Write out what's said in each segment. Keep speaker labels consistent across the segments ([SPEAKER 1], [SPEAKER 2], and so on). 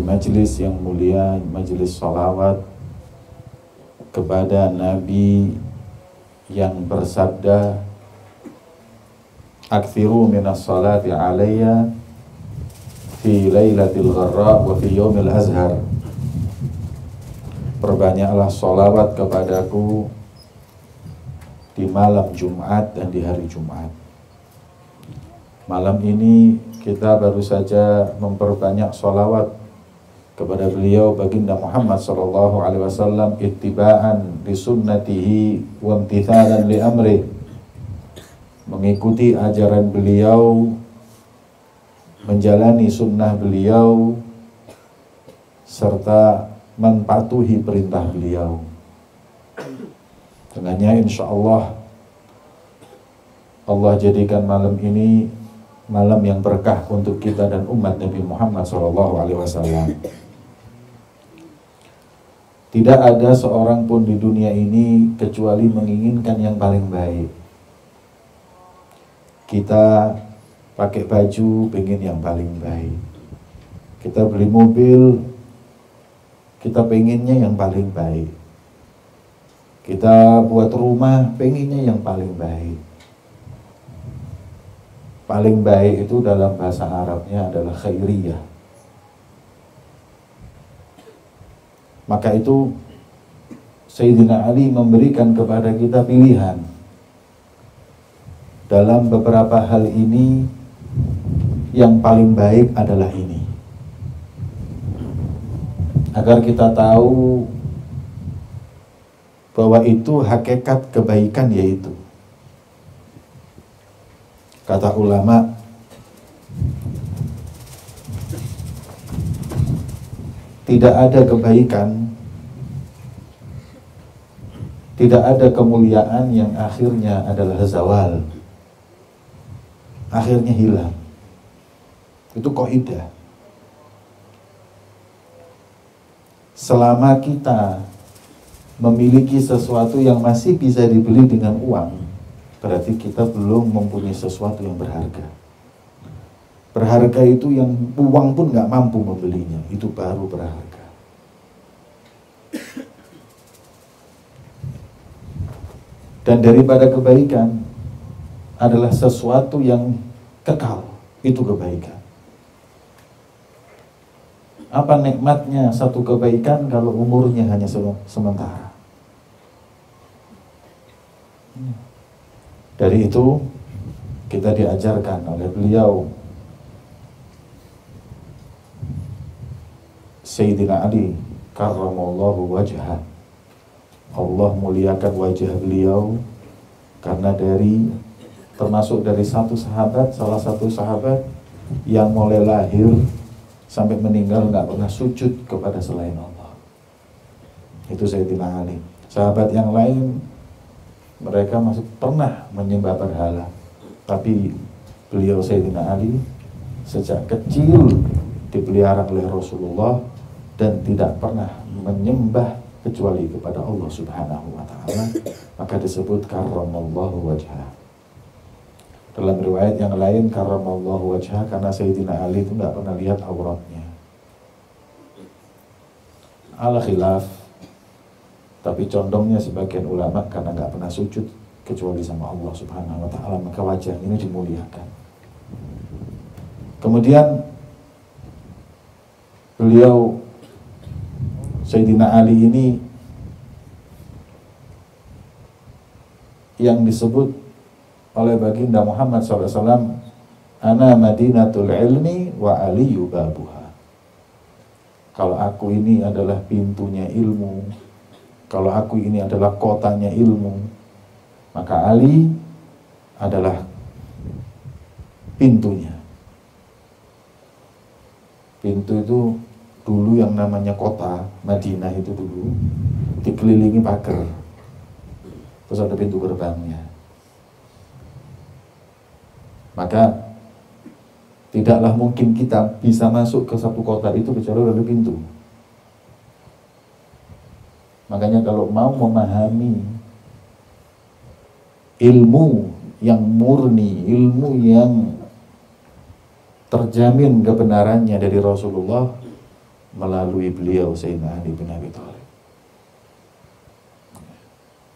[SPEAKER 1] majelis yang mulia, majelis sholawat kepada Nabi yang bersabda, "Aktsiru minas salati alayya fi lailatul gharra wa fi yaumil azhar." Perbanyaklah sholawat kepadaku di malam Jumat dan di hari Jumat. Malam ini kita baru saja memperbanyak sholawat kepada beliau baginda Muhammad sallallahu alaihi wasallam, ittiba'an li sunnatihi wa imtithalan li amri, mengikuti ajaran beliau, menjalani sunnah beliau, serta mematuhi perintah beliau. Dengannya insya Allah jadikan malam ini malam yang berkah untuk kita dan umat Nabi Muhammad SAW. Tidak ada seorang pun di dunia ini kecuali menginginkan yang paling baik. Kita pakai baju pengen yang paling baik. Kita beli mobil, kita pengennya yang paling baik. Kita buat rumah, pengennya yang paling baik. Paling baik itu dalam bahasa Arabnya adalah khairiyah. Maka itu Sayyidina Ali memberikan kepada kita pilihan. Dalam beberapa hal ini, yang paling baik adalah ini. Agar kita tahu bahwa itu hakikat kebaikan, yaitu kata ulama, tidak ada kebaikan, tidak ada kemuliaan yang akhirnya adalah zawal, akhirnya hilang. Itu kaidah. Selama kita memiliki sesuatu yang masih bisa dibeli dengan uang, berarti kita belum mempunyai sesuatu yang berharga. Berharga itu yang uang pun nggak mampu membelinya, itu baru berharga. Dan daripada kebaikan adalah sesuatu yang kekal, itu kebaikan. Apa nikmatnya satu kebaikan kalau umurnya hanya sementara? Dari itu kita diajarkan oleh beliau Sayyidina Ali karramallahu wajhah. Allah muliakan wajah beliau karena termasuk dari salah satu sahabat yang mulai lahir sampai meninggal nggak pernah sujud kepada selain Allah. Itu Sayyidina Ali. Sahabat yang lain mereka masih pernah menyembah berhala, tapi beliau Sayyidina Ali sejak kecil dipelihara oleh Rasulullah dan tidak pernah menyembah kecuali kepada Allah Subhanahu wa ta'ala, maka disebut karramallahu wajhah. Dalam riwayat yang lain karramallahu wajhah karena Sayyidina Ali itu nggak pernah lihat auratnya. Ala khilaf, tapi condongnya sebagian ulama karena nggak pernah sujud kecuali sama Allah Subhanahu wa ta'ala, maka wajah ini dimuliakan. Kemudian beliau Sayyidina Ali ini yang disebut oleh baginda Muhammad SAW, ana madinatul ilmi wa aliyu babuha. Kalau aku ini adalah pintunya ilmu, kalau aku ini adalah kotanya ilmu, maka Ali adalah pintunya. Pintu itu dulu yang namanya kota Madinah itu dulu dikelilingi pagar, terus ada pintu gerbangnya. Maka tidaklah mungkin kita bisa masuk ke satu kota itu kecuali melalui pintu. Makanya kalau mau memahami ilmu yang murni, ilmu yang terjamin kebenarannya dari Rasulullah, melalui beliau Sayyidina Ali bin Abi Thalib.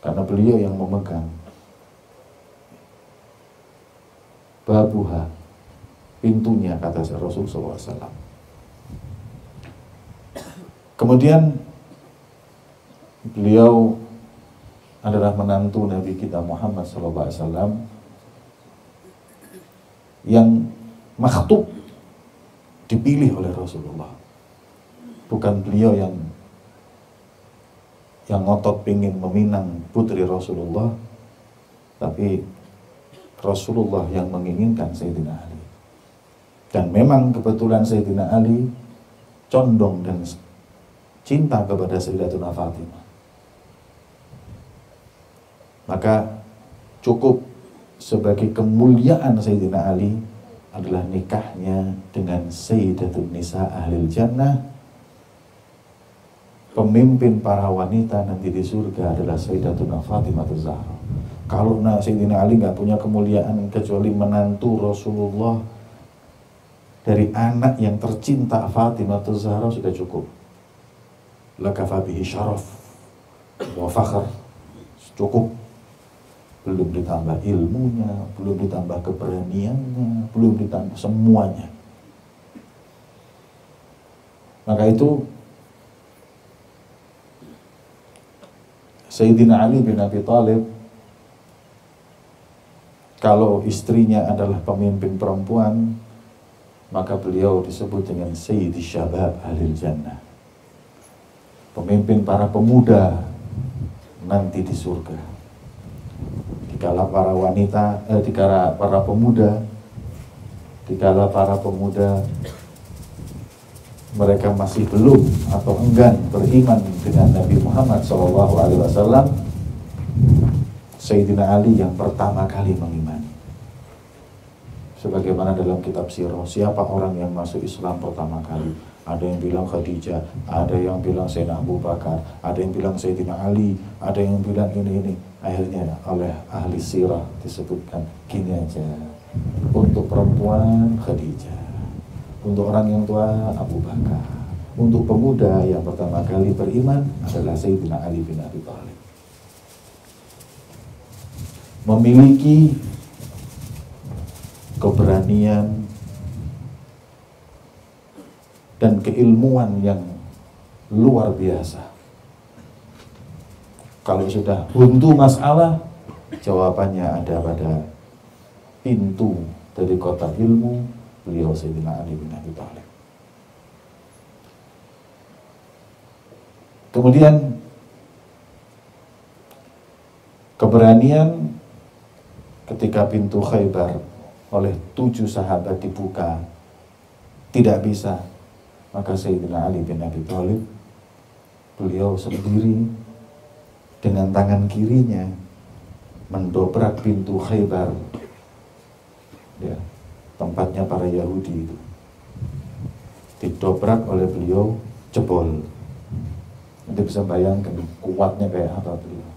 [SPEAKER 1] Karena beliau yang memegang babuha, pintunya, kata Rasulullah SAW. Kemudian beliau adalah menantu Nabi kita Muhammad SAW yang makhtub, dipilih oleh Rasulullah. Bukan beliau yang ngotot pingin meminang putri Rasulullah, tapi Rasulullah yang menginginkan Sayyidina Ali. Dan memang kebetulan Sayyidina Ali condong dan cinta kepada Sayyidatuna Fatimah. Maka cukup sebagai kemuliaan Sayyidina Ali adalah nikahnya dengan Sayyidatun Nisa Ahlil Jannah. Pemimpin para wanita nanti di surga adalah Sayyidatuna Fatimah Az-Zahra. Kalau Sayyidina Ali nggak punya kemuliaan kecuali menantu Rasulullah dari anak yang tercinta Fatimah Az-Zahra sudah cukup. Lakafa bihi syaraf wa fakhr, cukup. Belum ditambah ilmunya, belum ditambah keberaniannya, belum ditambah semuanya. Maka itu Sayyidina Ali bin Abi Thalib, kalau istrinya adalah pemimpin perempuan, maka beliau disebut dengan Sayyidi Syabab Ahlil Jannah, pemimpin para pemuda nanti di surga. Dikala para wanita, dikala para pemuda mereka masih belum atau enggan beriman dengan Nabi Muhammad SAW, Sayyidina Ali yang pertama kali mengimani. Sebagaimana dalam kitab Sirah, siapa orang yang masuk Islam pertama kali? Ada yang bilang Khadijah, ada yang bilang Sayyidina Abu Bakar, ada yang bilang Sayyidina Ali, ada yang bilang ini. Akhirnya oleh ahli sirah disebutkan gini aja, untuk perempuan Khadijah, untuk orang yang tua Abu Bakar, untuk pemuda yang pertama kali beriman adalah Sayyidina Ali bin Abi Thalib. Memiliki keberanian dan keilmuan yang luar biasa. Kalau sudah buntu masalah, jawabannya ada pada pintu dari kota ilmu, beliau Sayyidina Ali bin Abi Thalib. Kemudian keberanian ketika pintu Khaybar oleh 7 sahabat dibuka, tidak bisa, maka Sayyidina Ali bin Abi Thalib, beliau sendiri dengan tangan kirinya mendobrak pintu Khaybar, ya, tempatnya para Yahudi itu, didobrak oleh beliau, jebol. Nanti bisa bayangkan kuatnya kayak apa beliau.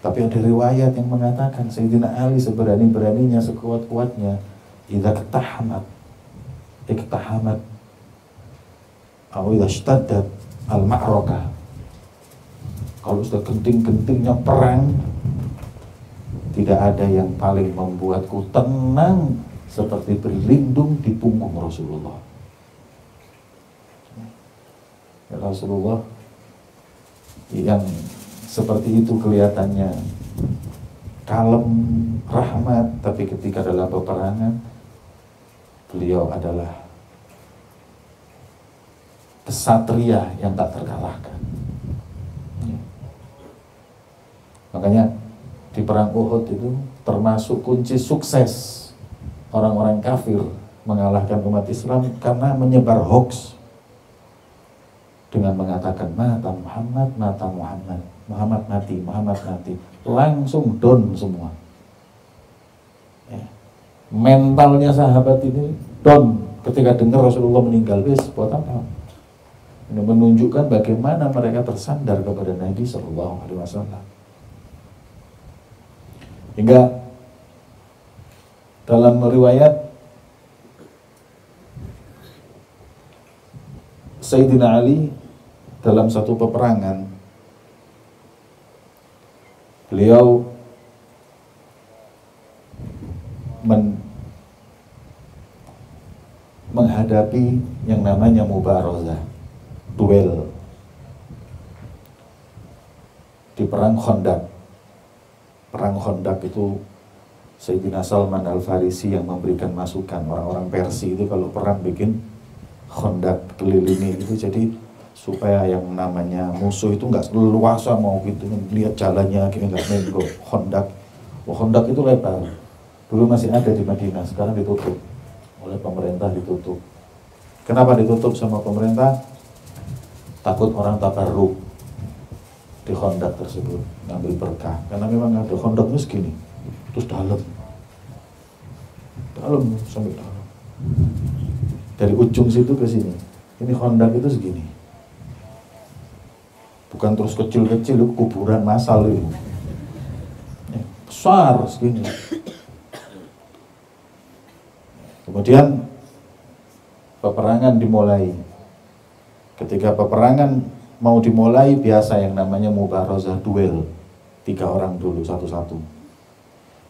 [SPEAKER 1] Tapi ada riwayat yang mengatakan Sayyidina Ali seberani-beraninya, sekuat-kuatnya, idza iktahamat atau idza ishtaddat al-ma'rakah, kalau sudah genting-gentingnya perang, tidak ada yang paling membuatku tenang seperti berlindung di punggung Rasulullah. Ya, Rasulullah yang seperti itu kelihatannya kalem, rahmat, tapi ketika dalam peperangan beliau adalah kesatria yang tak terkalahkan. Makanya di perang Uhud itu termasuk kunci sukses orang-orang kafir mengalahkan umat Islam karena menyebar hoax dengan mengatakan mata Muhammad, Muhammad mati, langsung down semua. Ya. Mentalnya sahabat ini down ketika dengar Rasulullah meninggal. Buat apa? Ini menunjukkan bagaimana mereka bersandar kepada Nabi SAW. Hingga dalam riwayat Sayyidina Ali dalam satu peperangan, beliau menghadapi yang namanya mubarazah, duel di perang Khandaq. Perang Khandaq itu Sayyidina Salman Al-Farisi yang memberikan masukan. Orang-orang Persia itu kalau perang bikin Khandaq kelilingi itu, jadi supaya yang namanya musuh itu nggak leluasa mau gitu lihat jalannya gini, nggak menggo. Khandaq, Khandaq itu lebar. Dulu masih ada di Madinah, sekarang ditutup oleh pemerintah, ditutup. Kenapa ditutup sama pemerintah? Takut orang tabarruk di Khandaq tersebut, ngambil berkah. Karena memang ada Khandaq itu segini, terus dalam sampai dalam, dari ujung situ ke sini. Ini Khandaq itu segini, bukan terus kecil-kecil, kuburan massal itu, besar segini. Kemudian peperangan dimulai. Ketika peperangan mau dimulai, biasa yang namanya mubarazah, duel. 3 orang dulu satu-satu.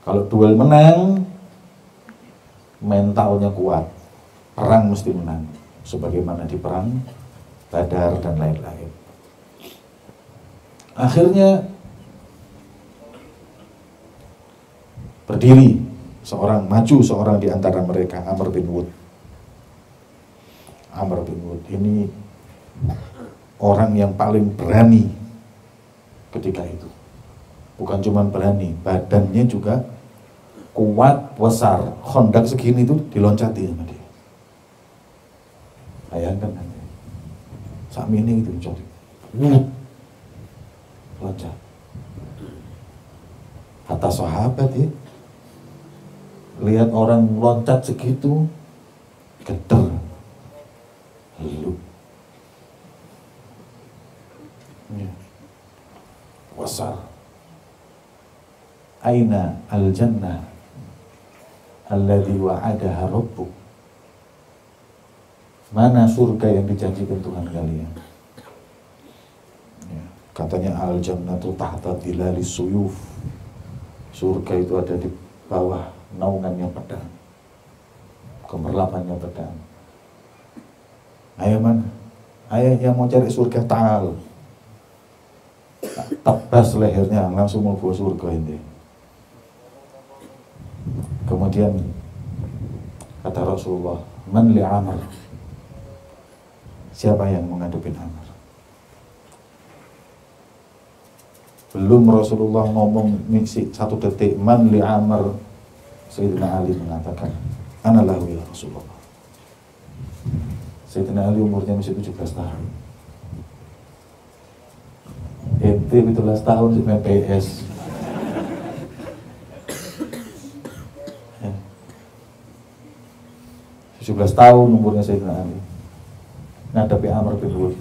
[SPEAKER 1] Kalau duel menang, mentalnya kuat, perang mesti menang, sebagaimana di perang Badar dan lain-lain. Akhirnya berdiri maju seorang di antara mereka, Amr bin Wud. Amr bin Wud ini orang yang paling berani ketika itu. Bukan cuma berani, badannya juga kuat, besar. Khandaq segini itu diloncati sama dia. Bayangkan nanti, sami ini itu loncat, loncat. Kata sahabat ya, lihat orang loncat segitu, geter, lu, besar. Aina al-jannah alladhi wa'adaha rabbuk. Mana surga yang dijanjikan Tuhan kalian? Ya, katanya al-jannatu tahta dhilalis suyuf. Surga itu ada di bawah naungannya pedang, gemerlapannya pedang. Ayo mana? Ayo yang mau cari surga, ta'al. Tebas lehernya, langsung mau bawa surga ini. Kemudian kata Rasulullah, man li Amr, siapa yang menghadapi Amr? Belum Rasulullah ngomong misi 1 detik, man li Amr, Sayyidina Ali mengatakan, ana lahu ya Rasulullah. Sayyidina Ali umurnya masih 17 tahun. Ente 17 tahun sih main PS. 17 tahun umurnya Sayyidina Ali menghadapi Amr bin Wud.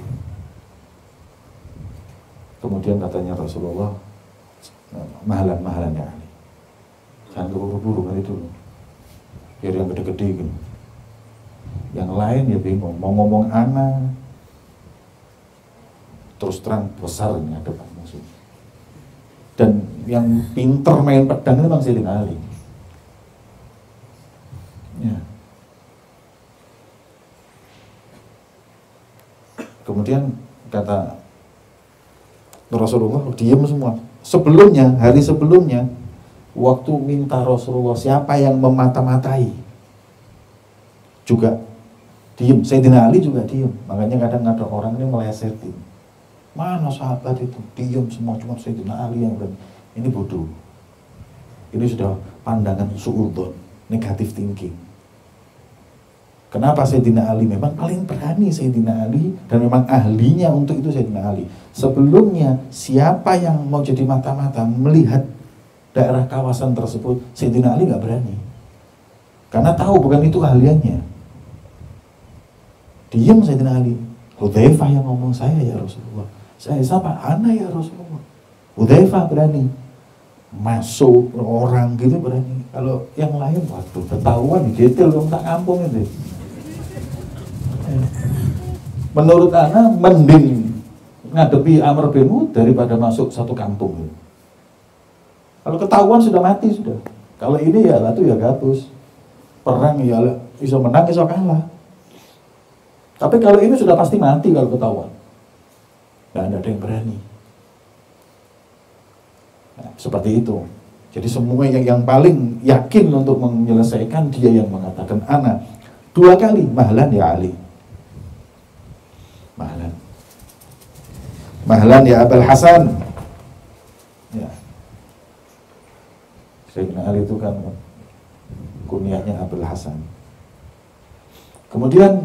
[SPEAKER 1] Kemudian katanya Rasulullah, mahalan ya Ali, jangan keburu-buru kali dulu, biar yang gede-gede gitu. Yang lain ya bingung mau ngomong ana, terus terang besarnya depan musuh. Dan yang pinter main pedang itu memang Sayyidina Ali ya. Kemudian kata Rasulullah, diam semua. Sebelumnya, hari sebelumnya, waktu minta Rasulullah siapa yang memata-matai, juga diam. Sayyidina Ali juga diam. Makanya kadang ada orang ini melesetin, mana sahabat itu, diam semua, cuma Sayyidina Ali yang berani. Ini bodoh. Ini sudah pandangan su'udon, negatif thinking. Kenapa Sayyidina Ali? Memang paling berani Sayyidina Ali, dan memang ahlinya untuk itu Sayyidina Ali. Sebelumnya, siapa yang mau jadi mata-mata melihat daerah kawasan tersebut, Sayyidina Ali nggak berani. Karena tahu bukan itu ahliannya. Diam Sayyidina Ali. Hudzaifah yang ngomong, saya ya Rasulullah. Saya siapa? Ana ya Rasulullah. Hudzaifah berani. Masuk orang gitu berani. Kalau yang lain, waduh, ketahuan, detail dong, tak kampung itu. Menurut ana mending ngadepi Amr bin Wud daripada masuk satu kampung. Kalau ketahuan sudah mati sudah. Kalau ini ya latu ya gabus. Perang ya bisa menang bisa kalah. Tapi kalau ini sudah pasti mati kalau ketahuan. Nggak ada yang berani. Nah, seperti itu. Jadi semua yang paling yakin untuk menyelesaikan dia yang mengatakan ana 2 kali mahlan ya Ali. Mahlan ya Abul Hasan. Ya. Sayyidina Ali itu kan kunyahnya Abul Hasan. Kemudian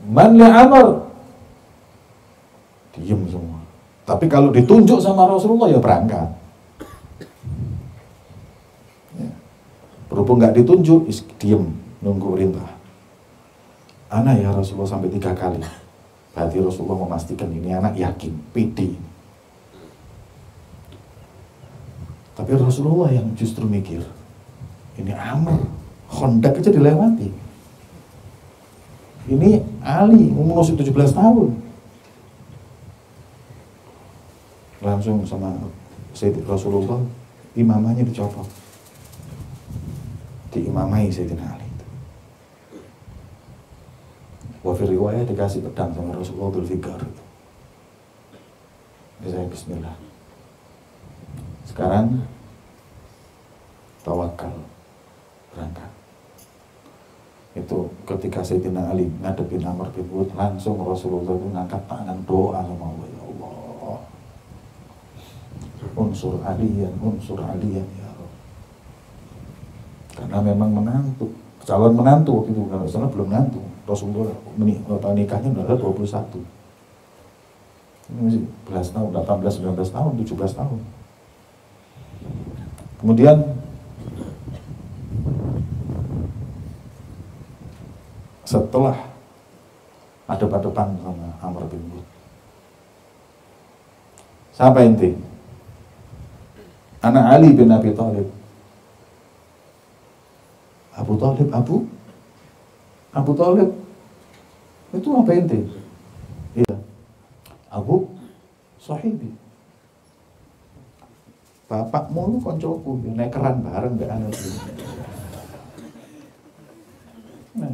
[SPEAKER 1] man li Amr. Diam semua. Tapi kalau ditunjuk sama Rasulullah ya berangkat. Ya. Berhubung nggak ditunjuk, diam nunggu perintah. Ana ya Rasulullah sampai 3 kali. Berarti Rasulullah memastikan ini anak yakin, pede. Tapi Rasulullah yang justru mikir, ini Amr, Khandaq aja dilewati. Ini Ali, umur 17 tahun. Langsung sama Sayyidina Rasulullah, imamahnya dicopot. Diimamai Sayyidina Ali. Wafir riwayat dikasih pedang sama Rasulullah Dzulfikar. Saya bismillah. Sekarang tawakal, berangkat. Itu ketika Sayyidina Ali ngadepin Amr bin Wud, langsung Rasulullah itu ngangkat tangan doa sama Allah, ya Allah, unsur aliyan ya Allah. Karena memang menantu, calon menantu waktu itu, kalau salah belum menantu. Rasulullah nikahnya udah 21. Ini masih belas tahun, 18, 19 tahun, 17 tahun. Kemudian setelah adep-adepan sama Amr bin Wud, siapa inti? Anak Ali bin Abi Thalib. Abu Thalib itu apa inti? Iya, Abu Sahibi. Bapakmu lu koncoku, naik keran bareng gak aneh. Nah,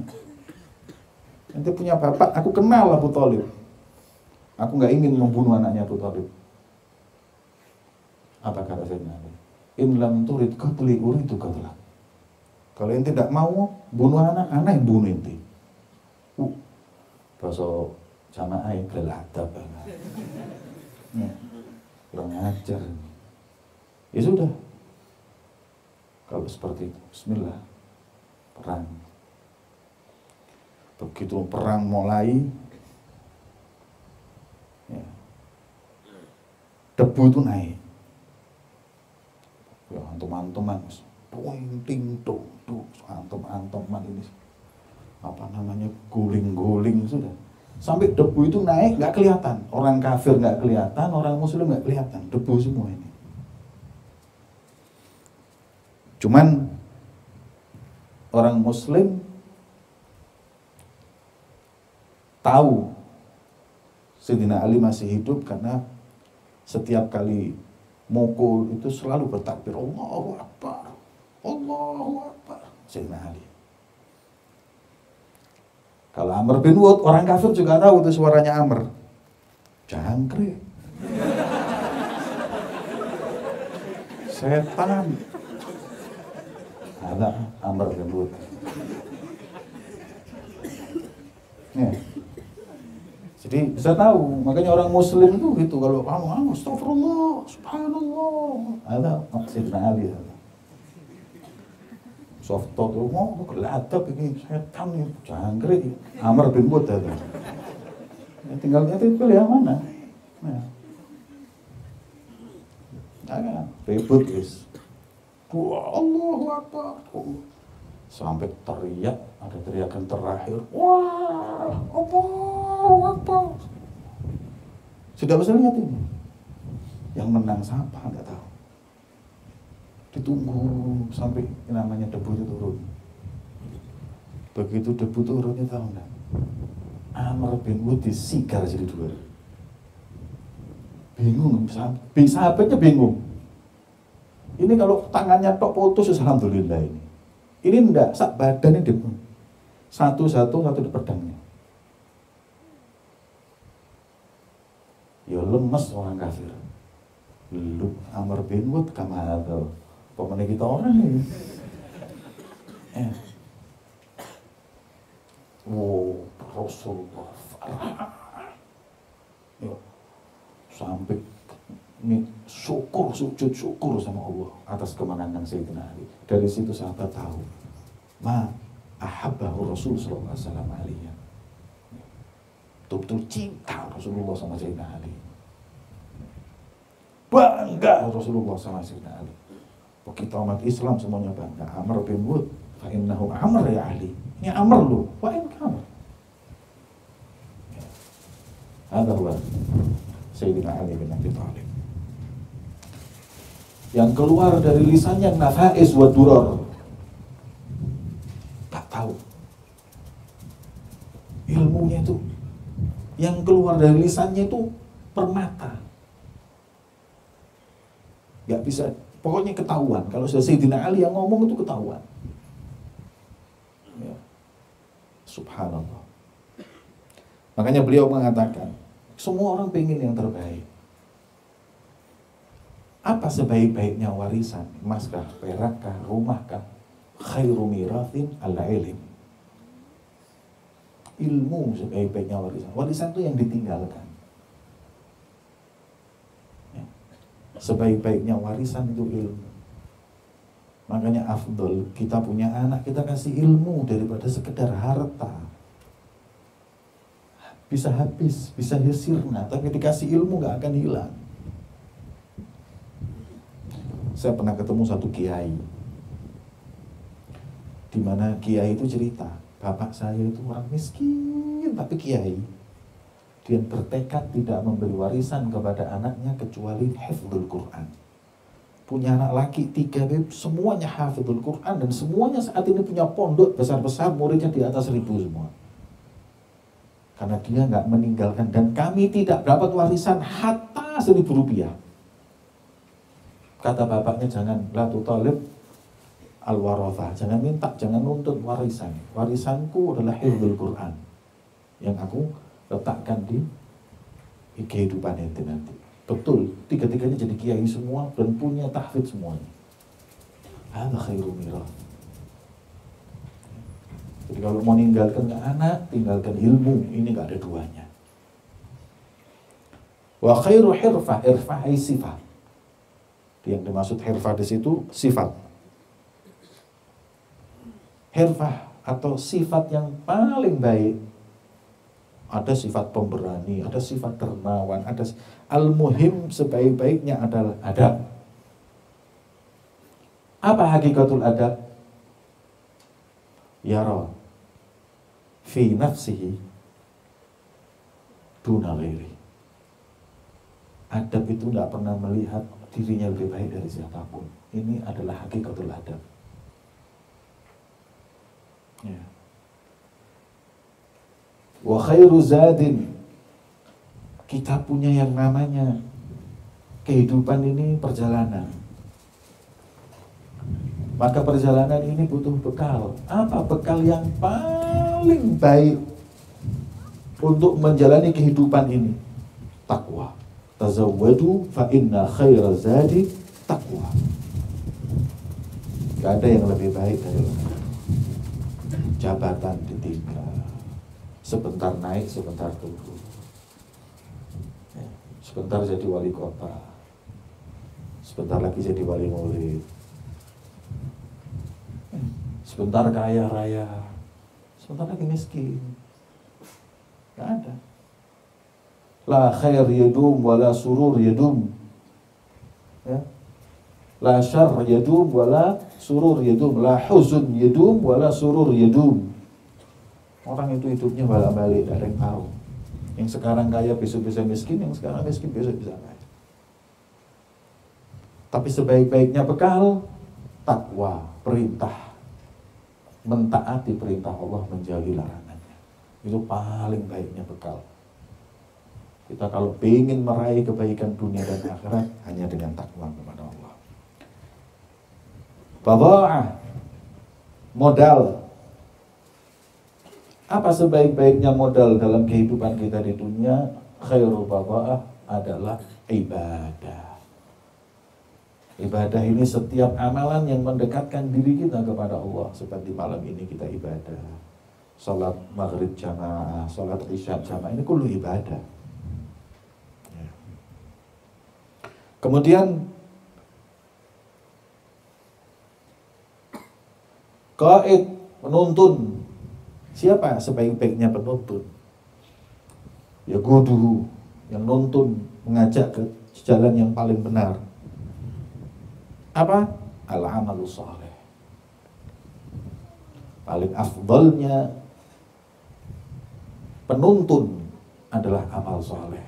[SPEAKER 1] nanti punya bapak, aku kenal Abu Thalib. Aku gak ingin membunuh anaknya Abu Thalib. Apa kata Sayyidina Ali? In lam turid qatli uridu qatlak. Kalau ente tidak mau bunuh anak yang bunuh ente. Bahasa jamaah yang geladap. Kurang ajar. Ya sudah. Kalau seperti itu, bismillah. Perang. Begitu perang mulai, ya, debu itu naik. Ya, antum-antuman. Pointing tuh antum-antuman ini apa namanya guling-guling sudah sampai debu itu naik nggak kelihatan, orang kafir nggak kelihatan, orang muslim nggak kelihatan, debu semua ini. Cuman orang muslim tahu Sayyidina Ali masih hidup karena setiap kali mukul itu selalu bertakbir Allahu Akbar, Allahu Akbar, Sayyidina Ali. Kalau Amr bin Wud, orang kafir juga tahu itu suaranya Amr. Jangkrik. Setan. Ada Amr bin Wud. Ya. Jadi bisa tahu, makanya orang muslim itu gitu, kalau astagfirullah, subhanallah, ada Sayyidina Ali. Softo tuh mau geladap ini setan nih, jangkrik. Amr bin Wud ada. Ya, tinggal itu pilih yang mana. Nah, kan ribut guys. Allahu Akbar. Sampai teriak, ada teriakan terakhir. Wah, Allahu Akbar. Sudah bisa lihat ini. Yang menang siapa enggak tahu. Ditunggu sampai namanya debu itu turun. Begitu debu turunnya tahu enggak? Amr bin Wud disigar jadi dua. Bingung, sahabatnya bingung. Ini kalau tangannya tok putus, alhamdulillah ini. Ini enggak, sak badannya di satu di pedangnya. Ya lemes orang kafir. Lu Amr bin Wud kama ada. Pemene kita orang ini. Rasulullah ya, sampai ini sujud syukur sama Allah atas kemenangan Sayyidina Ali. Dari situ sahabat tahu ahabbahu Rasul sallallahu alaihi wasallam alaihi. Betul-betul cinta Rasulullah sama Sayyidina Ali. Bangga Rasulullah sama Sayyidina Ali. Kita umat Islam semuanya bangga. Amr bin Wud fa innahu Amr ya Ali. Ini Amr lu, wa in Amr. Ada huwa Sayyidina Ali bin Abi Thalib. Yang keluar dari lisannya nafais wa durar. Tak tahu. Ilmunya itu yang keluar dari lisannya itu permata. Gak bisa, pokoknya ketahuan. Kalau sudah Sayyidina Ali yang ngomong itu ketahuan. Ya. Subhanallah. Makanya beliau mengatakan, semua orang pengen yang terbaik. Apa sebaik-baiknya warisan? Emaskah, perakkah, rumahkah? Khairu mirathin al-ilm. Ilmu sebaik-baiknya warisan. Warisan itu yang ditinggalkan. Ya. Sebaik-baiknya warisan itu ilmu. Makanya afdol kita punya anak, kita kasih ilmu daripada sekedar harta. Bisa habis, bisa sirna, tapi dikasih ilmu gak akan hilang. Saya pernah ketemu satu kiai, di mana kiai itu cerita, bapak saya itu orang miskin tapi kiai. Dia bertekad tidak memberi warisan kepada anaknya kecuali hafdzul Quran. Punya anak laki 3, semuanya hafdzul Quran dan semuanya saat ini punya pondok besar-besar, muridnya di atas 1000 semua. Karena dia nggak meninggalkan, dan kami tidak dapat warisan hatta 1000 rupiah. Kata bapaknya, jangan la tutalib al-waratha, jangan minta, jangan nuntut warisan. Warisanku adalah hifdzul Quran yang aku letakkan di kehidupan ente nanti. Betul, tiga-tiganya jadi kiai semua dan punya tahfidz semuanya. Hadza khairu mirath. Jadi kalau mau ninggalkan ke anak, tinggalkan ilmu, ini gak ada duanya. Wa khairu hirfah, irfah ay sifat. Yang dimaksud hirfah di situ sifat. Hirfah atau sifat yang paling baik. Ada sifat pemberani, ada sifat dermawan, ada al-muhim sebaik-baiknya adalah adab. Apa hakikatul adab? Yara fi nafsihi duna ghairi. Adab itu tidak pernah melihat dirinya lebih baik dari siapapun. Ini adalah hakikatul adab. Ya. Wa khairu zadin, kita punya yang namanya kehidupan ini perjalanan. Maka perjalanan ini butuh bekal. Apa bekal yang paling baik untuk menjalani kehidupan ini? Takwa. Tazawwadu fa inna khaira zadi takwa. Gak ada yang lebih baik dari itu. Jabatan ditinggal, sebentar naik, sebentar turun. Sebentar jadi wali kota, sebentar lagi jadi wali murid. Sebentar kaya raya, sebentar lagi miskin. Gak ada. La khair yadum wala surur yadum. Ya. La syarr yadum wala surur yadum. La huzun yadum wala surur yadum. Orang itu hidupnya balik-balik, tidak ada yang tahu. Yang sekarang kaya besok bisa miskin, yang sekarang miskin besok bisa kaya. Tapi sebaik-baiknya bekal takwa, perintah, mentaati perintah Allah, menjauhi larangannya. Itu paling baiknya bekal. Kita kalau ingin meraih kebaikan dunia dan akhirat hanya dengan takwa kepada Allah. Badha'ah, modal. Apa sebaik-baiknya modal dalam kehidupan kita di dunia? Khairul badha'ah adalah ibadah. Ibadah ini setiap amalan yang mendekatkan diri kita kepada Allah. Seperti malam ini kita ibadah, salat maghrib jamaah, salat isya jamaah, ini kullu ibadah. Kemudian qaid, penuntun. Siapa sebaik-baiknya penuntun? Ya guru yang nuntun, mengajak ke jalan yang paling benar. Apa? Al-amalus shalih. Paling afdalnya penuntun adalah amal saleh.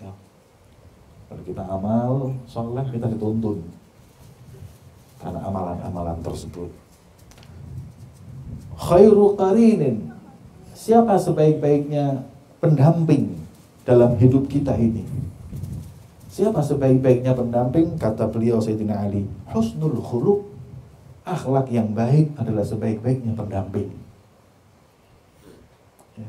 [SPEAKER 1] Ya. Kalau kita amal saleh, kita dituntun karena amalan-amalan tersebut. Khairu qarinin. Siapa sebaik-baiknya pendamping dalam hidup kita ini? Siapa sebaik-baiknya pendamping? Kata beliau Sayyidina Ali, husnul khuluq. Akhlak yang baik adalah sebaik-baiknya pendamping. Ya.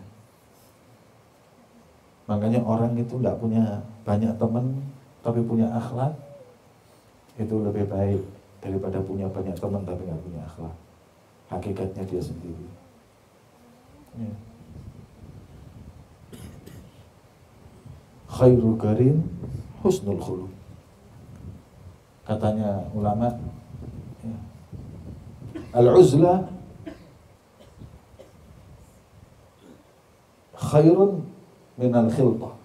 [SPEAKER 1] Makanya orang itu tidak punya banyak teman, tapi punya akhlak, itu lebih baik daripada punya banyak teman tapi nggak punya akhlak. Hakikatnya dia sendiri. Ya. Khairul qarin husnul khuluq. Katanya ulama, ya, al-uzla khairun minal khiltah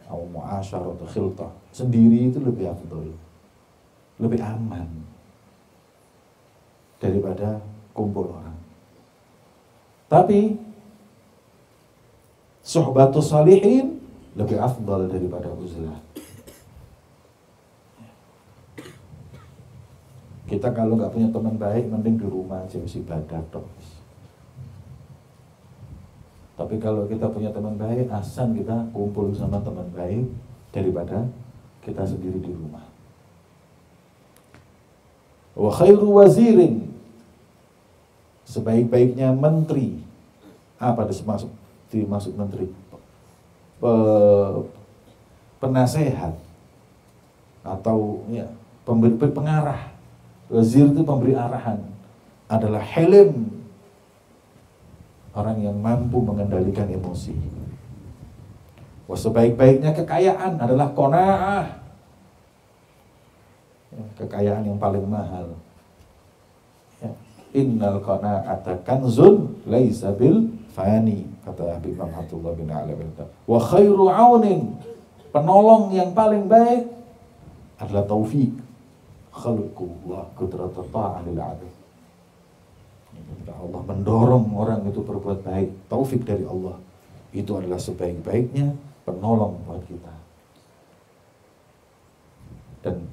[SPEAKER 1] atau mu'asyarat khiltah. Sendiri itu lebih afdal, lebih aman daripada kumpul orang. Tapi suhbatus salihin lebih afdal daripada uzlah. Kita kalau nggak punya teman baik, mending di rumah aja ibadah terus. Tapi kalau kita punya teman baik, asan kita kumpul sama teman baik daripada kita sendiri di rumah. Wa khairu wazirin, sebaik-baiknya menteri. Apa dimaksud menteri? Penasehat atau ya, pemberi pengarah. Wazir itu pemberi arahan, adalah hilim, orang yang mampu mengendalikan emosi. Wah, sebaik-baiknya kekayaan adalah qanaah, ya, kekayaan yang paling mahal. Ya. Innal qanaa'ata kanzun laisa bil fani, kata Habib Abdullah bin Ali. Wa khairu aunin, penolong yang paling baik adalah taufik. Khalqullah qudratat ta'alil 'abid. Allah mendorong orang itu berbuat baik, taufik dari Allah. Itu adalah sebaik-baiknya penolong buat kita. Dan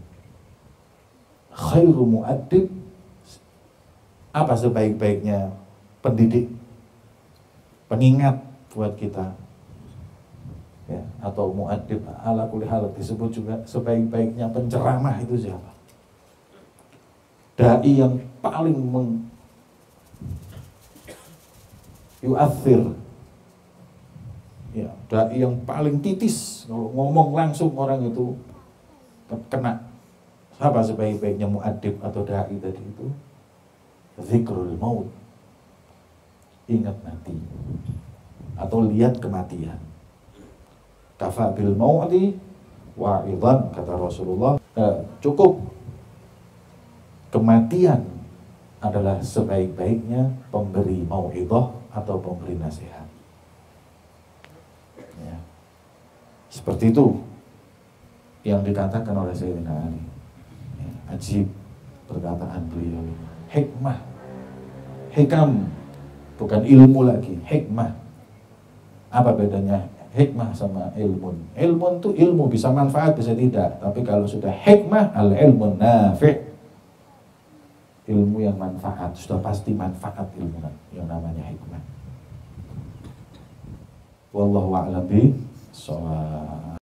[SPEAKER 1] khairu mu'addib, apa sebaik-baiknya pendidik, pengingat buat kita. Ya, atau mu'addib ala kulli hal disebut juga sebaik-baiknya penceramah itu siapa? Dai yang paling yu'athir, ya, dai yang paling titis, kalau ngomong langsung orang itu kena. Siapa sebaik-baiknya mu'addib atau dai tadi itu? Zikrul maut, ingat mati atau lihat kematian. Kafa bil mauti wa'idhan, kata Rasulullah. Cukup kematian adalah sebaik-baiknya pemberi mau'idhah atau pemberi nasihat. Ya. Seperti itu yang dikatakan oleh Sayyidina Ali. Ya, ajib perkataan beliau. Hikmah, hikam, bukan ilmu lagi, hikmah. Apa bedanya hikmah sama ilmun? Ilmun itu ilmu, bisa manfaat bisa tidak. Tapi kalau sudah hikmah, al-ilmun nafi', ilmu yang manfaat, sudah pasti manfaat ilmu yang namanya hikmah. Wallahu a'lam bishawab.